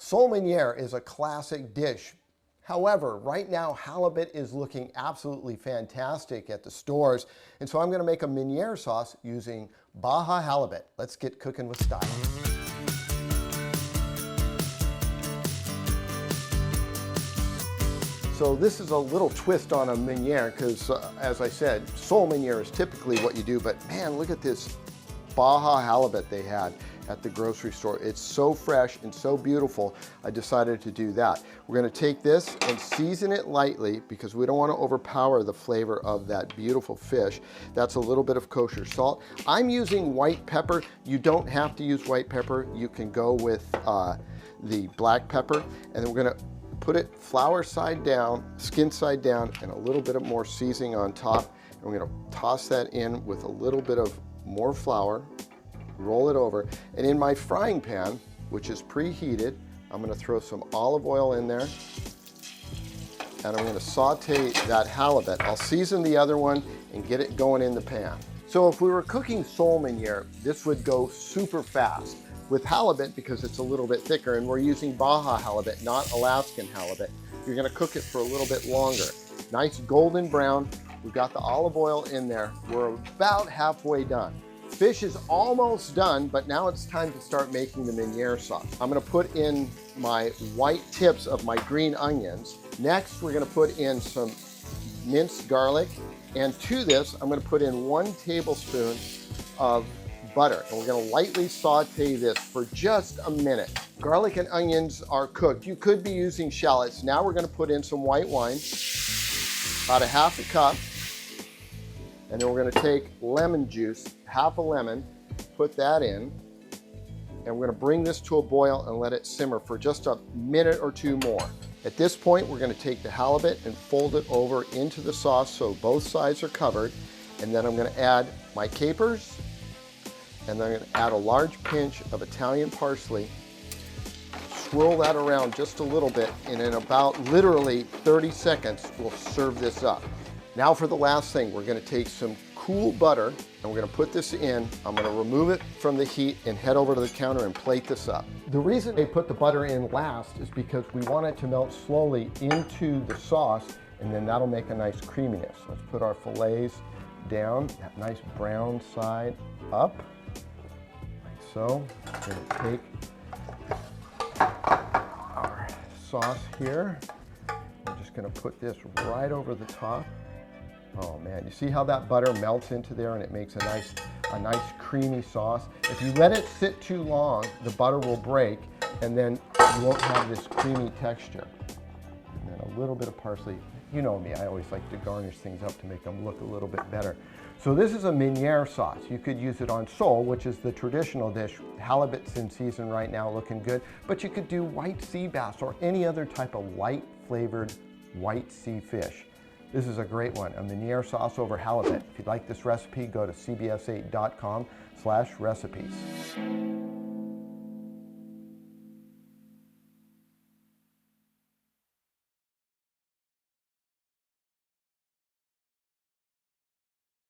Sole Meunière is a classic dish. However, right now, halibut is looking absolutely fantastic at the stores. And so I'm going to make a Meunière sauce using Baja halibut. Let's get cooking with style. So this is a little twist on a Meunière because, as I said, sole Meunière is typically what you do. But man, look at this Baja halibut they had at the grocery store. It's so fresh and so beautiful, I decided to do that. We're gonna take this and season it lightly because we don't wanna overpower the flavor of that beautiful fish. That's a little bit of kosher salt. I'm using white pepper. You don't have to use white pepper. You can go with the black pepper. And then we're gonna put it flour side down, skin side down, and a little bit of more seasoning on top. And we're gonna toss that in with a little bit of more flour, roll it over, and in my frying pan, which is preheated, I'm going to throw some olive oil in there, and I'm going to saute that halibut. I'll season the other one and get it going in the pan. So if we were cooking sole Meunière, this would go super fast. With halibut, because it's a little bit thicker, and we're using Baja halibut, not Alaskan halibut, you're going to cook it for a little bit longer. Nice golden brown. We've got the olive oil in there. We're about halfway done. Fish is almost done, but now it's time to start making the Meunière sauce. I'm gonna put in my white tips of my green onions. Next, we're gonna put in some minced garlic. And to this, I'm gonna put in 1 tablespoon of butter. And we're gonna lightly saute this for just a minute. Garlic and onions are cooked. You could be using shallots. Now we're gonna put in some white wine, about a half a cup. And then we're going to take lemon juice, half a lemon, put that in, and we're going to bring this to a boil and let it simmer for just a minute or two more. At this point, we're going to take the halibut and fold it over into the sauce so both sides are covered, and then I'm going to add my capers, and then I'm going to add a large pinch of Italian parsley, swirl that around just a little bit, and in about literally 30 seconds, we'll serve this up. Now for the last thing, we're gonna take some cool butter and we're gonna put this in. I'm gonna remove it from the heat and head over to the counter and plate this up. The reason they put the butter in last is because we want it to melt slowly into the sauce, and then that'll make a nice creaminess. Let's put our fillets down, that nice brown side up, like so. We're gonna take our sauce here. I'm just gonna put this right over the top. Oh man, you see how that butter melts into there and it makes a nice creamy sauce. If you let it sit too long, the butter will break and then you won't have this creamy texture. And then a little bit of parsley. You know me, I always like to garnish things up to make them look a little bit better. So this is a Meunière sauce. You could use it on sole, which is the traditional dish. Halibut's in season right now, looking good. But you could do white sea bass or any other type of light flavored white sea fish. This is a great one, a Meunière sauce over halibut. If you'd like this recipe, go to cbs8.com/recipes.